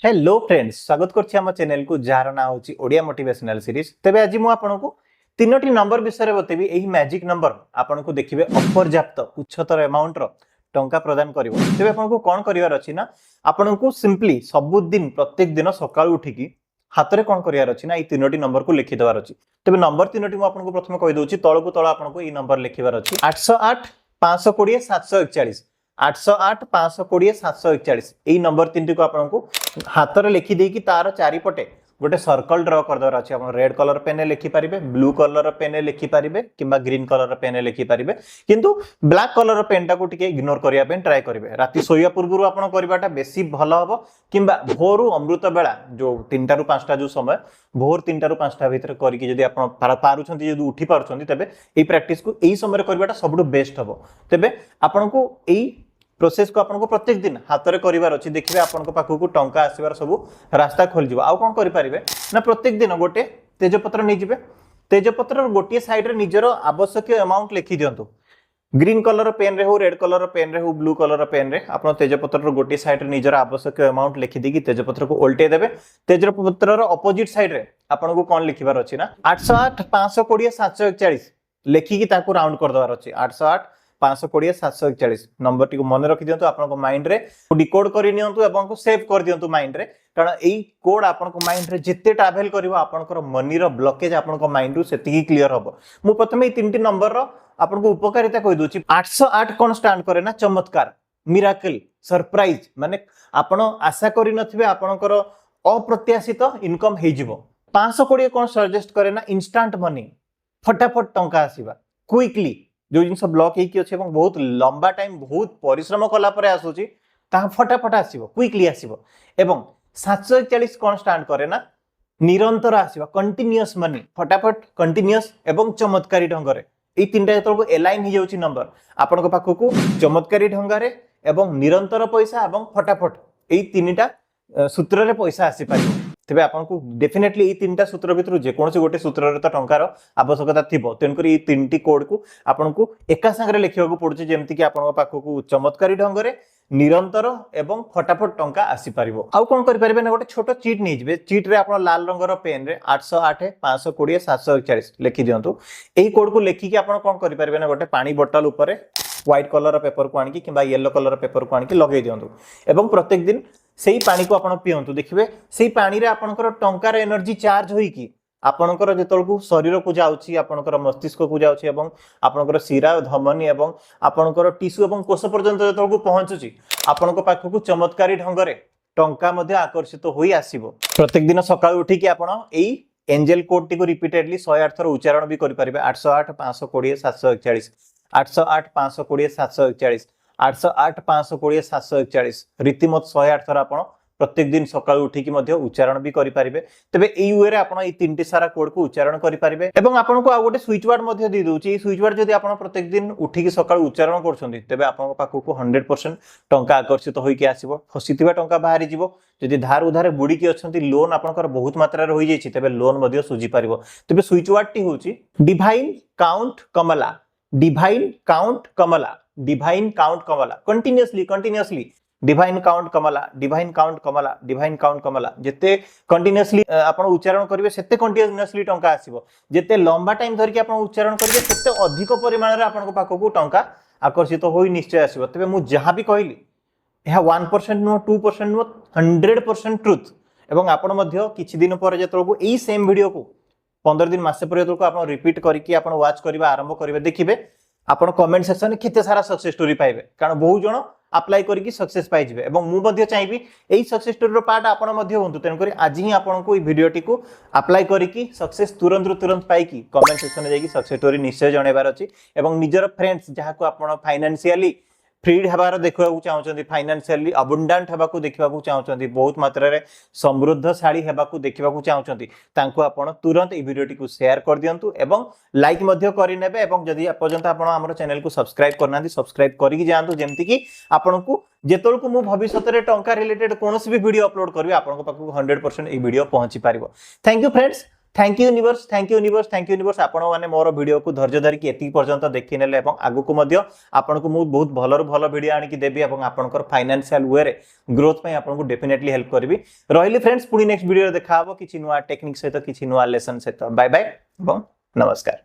Hello friends, स्वागत करछि हम चैनल को जार ना होछि ओडिया मोटिवेशनल सीरीज। तबे आज मु आपनको तीनोटी नंबर विषय बतेबी। एही मैजिक नंबर आपनको देखिबे अपर्याप्त उच्चतर अमाउंट रो टंका प्रदान करिवो। तबे आपनको कोन करिवार अछि ना, आपनको सिंपली सब दिन प्रत्येक दिन सकाळ उठिकी हातरे कोन करिवार अछि ना, ई तीनोटी नंबर को लिखि देवार अछि। तबे नंबर तीनोटी मु आपनको प्रथम कहि दोछि, तळकु तळ आपनको ई नंबर लिखिवार अछि 808 520 741 808 520 741। एई नंबर तीनटी को आपनको हाथ में लिखि देकी तार चारिपटे गोटे सर्कल ड्र करदेवार अच्छे। आप रेड कलर पेन लिखि पारे, ब्लू कलर पेन लिखि पारे किंबा ग्रीन कलर पेन लिखि पारे, किंतु ब्लैक कलर पेन टाको टिके इग्नोर करिया पेन ट्राई करिवे। राति सोया पूर्व आपण करबाटा बेसी भलो हबो, किंबा भोरु अमृत बेला जो 3टा रु 5टा जो समय भोर 3टा रु 5टा भीतर करिके जदी आपण पारुछंती, जदी उठी पारुछंती, तबे एई प्रैक्टिस को एई समय करबाटा सबटु बेस्ट हबो। तबे आपनको एई प्रोसेस को आपनको प्रत्येक दिन हाथ में करिवार अछि। देखिबे आपनको पाखु टंका आसीबार सब रास्ता खोल जिवो। आ कोन करि पारिबे ना, प्रत्येक दिन गोटे तेजपत्र नै जिवे। तेजपत्र गोटे साइड रे निजरो आवश्यक अमाउंट लिखि दियंतु। ग्रीन कलर पेन रे हो, रेड कलर पेन रे हो, ब्लू कलर पेन रे आपण तेजपत्र गोटे साइड रे निजरो आवश्यक अमाउंट लिखि देकी तेजपत्र को उल्टे देबे। तेजपत्र रो अपोजिट साइड रे आपनको कोन लिखिबार अछि ना, 808 520 741 लेखिकी ताको राउंड कर दवार अछि। 808 520 741 नंबर टी को मन रखि दियंतु, आपनको माइंड रे डिकोड करि नियंतु एवं को सेव कर दियंतु माइंड रे। कारण एई कोड आपनको माइंड रे जिते ट्रैवल करिवो, आपनको मनी रो ब्लॉकेज आपनको माइंड रु सेतिकी क्लियर हबो। मु प्रथमे ए तीनटी नंबर रो आपनको उपकारिता कहि दोछि। 808 कोन स्टैंड करे ना, चमत्कार, मिराकल, सरप्राइज, माने आपण आशा करि नथिबे आपनकर अप्रत्याशित इनकम हे जिवो। 520 कोन सजेस्ट करे ना, इंस्टेंट मनी, फटाफट टंका आसीबा क्विकली। जो जिनस ब्लॉक हेकी अछि एवं बहुत लंबा टाइम बहुत परिश्रम कला परे आसुची, ता फटाफट आसीबो, क्विकली आसीबो। एवं 741 कोन स्टैंड करे ना, निरंतर आसीबा, कंटीन्यूअस मनी, फटाफट, कंटीन्यूअस एवं चमत्कारी ढंगरे। ए तीनटा जतको एलाइन ही जाउची नंबर, आपनको पाखको चमत्कारी ढंगरे एवं निरंतर पैसा एवं फटाफट, ए तीनटा सूत्र रे पैसा आसी पारिबो। तबे आपनको डेफिनेटली ए तीनटा सूत्र भितर जे कोनसे गोटे सूत्र रे त टंकार आवश्यकता थिबो। तेन करी ए तीनटी कोड को आपनको एका संगे लिखिबा को पड़ुची, जेमति कि आपनको पाखको चमत्कारी ढंगरे निरंतर एवं फटाफट टंका आसी पारिबो। आउ कोन करि पारिबे ना, गोटे छोटो चीट नै जिवे। चीट रे आपण लाल रंगर पेन रे 808 520 741 लिखि दियंतु। एही कोड को लेखिकी आपण कोन करि पारिबे ना, गोटे पानी बोतल ऊपर व्हाइट कलर पेपर को आनिकी किंबा येलो कलर पेपर को आनिकी लगे दियंतु एवं प्रत्येक दिन सेही पानी को आपण पियंतु। देखिबे सेही पानी रे आपनकर टंकार एनर्जी चार्ज होई की आपनकर जेतलकु शरीर को जाउची, आपनकर मस्तिष्क को जाउची एवं आपनकर शिरा धमनी एवं आपनकर टिश्यू एवं कोष पर्यंत जेतलकु पहुंचुची, आपनको पाखकु चमत्कारी ढंगरे टंका मध्ये आकर्षित होई आसीबो। प्रत्येक दिन सकाळ उठी की आपण एई एंजल कोड टी को रिपीटेडली 108 थर उच्चारण भी करि परिबे। 808 520 741 808 520 741 808 520 741 रीतिमत 108 थर आपण प्रत्येक दिन सकाळ उठी की मध्ये उच्चारण भी करि परिबे। तबे एई वे रे आपण ए तीनटी सारा कोड को उच्चारण करि परिबे। एवं आपनको आ गोटे स्विच वर्ड मध्ये दे दोची। ए स्विच वर्ड जदी आपण प्रत्येक दिन उठी की सकाळ उच्चारण करछन्ती, तबे आपनको पाखको 100% टंका आकर्षित होई की आसीबो। फसितिबा टंका बाहरी जिवो। जदी धार उधार बुडी की अछन्ती, लोन आपनकर बहुत मात्रा रे होई जेछि, तबे लोन मध्ये सुझी परिबो। तबे स्विच वर्ड टी होची डिवाइन काउंट कमला, डिवाइन काउंट कमला, डिवाइन काउंट कमला, कंटीन्यूअसली डिवाइन काउंट कमला, डिवाइन काउंट कमला, डिवाइन काउंट कमला। जेते कंटीन्यूअसली आपण उच्चारण करिवे, सेते कंटीन्यूअसली टंका आसीबो। जेते लंबा टाइम धरि के आपण उच्चारण करिवे, सेते अधिक परिमाण रे आपण पाखको टंका आकर्षित होई निश्चय आसीबो। तबे मु जहां भी कहली एहा 1% नो 2% नो 100% ट्रुथ। एवं आपण मध्ये किछि दिन पर जेतलको एई सेम वीडियो को 15 दिन मासे पर जेतलको आपण रिपीट करिकि आपण वाच करिबा आरंभ करिवे, देखिबे आपण कमेंट सेक्शन में केते सारा सक्सेस स्टोरी पाइबे। कारण बहुत जण अप्लाई करिकि सक्सेस पाइ जिवे एवं मु मध्ये चाहिबी एई सक्सेस स्टोरी रो पार्ट आपण मध्ये होंतु। तेन करी आज ही आपण को ई वीडियो टी को अप्लाई करिकि सक्सेस तुरंत पाई की कमेंट सेक्शन में जाई की सक्सेस स्टोरी निश्चय जणेबार अछि। एवं निजर फ्रेंड्स जहा को आपण फाइनेंशियली फ्रीड हेबार देखा चाहते, फाइनेंशियली अबंडांट हेबाकू देखा चाहते, बहुत मात्रा रे समृद्धशाली हेबाकू देखा चाहते, तांको आपण तुरंत ई वीडियो टी को शेयर कर दियंतु एवं लाइक मध्य करि नेबे। एवं जदि पर्यंत आपण हमर चैनल को सब्सक्राइब करनांती, सब्सक्राइब करिकि जांतु, जेमति कि आपनकू जेतलकू मु भविष्यत रे टंका रिलेटेड कोनोसी भी वीडियो अपलोड करबी, आपनको पाखकू 100% ई वीडियो पहुंची पारिबो। Thank you friends, thank you universe, thank you universe, thank you universe. आपण माने मोर वीडियो को धैर्य धरिकी एति पर्यंत देखि नेले एवं आगु को मध्य आपण को मु बहुत भलो भलो वीडियो आनी की देबी एवं आपनकर फाइनेंशियल वे रे ग्रोथ पई आपण को डेफिनेटली हेल्प करबी। रहिली फ्रेंड्स, पुनी नेक्स्ट वीडियो रे देखा हबो किछि नुवा टेक्निक सहित किछि नुवा लेसन सहित। बाय बाय एवं नमस्कार।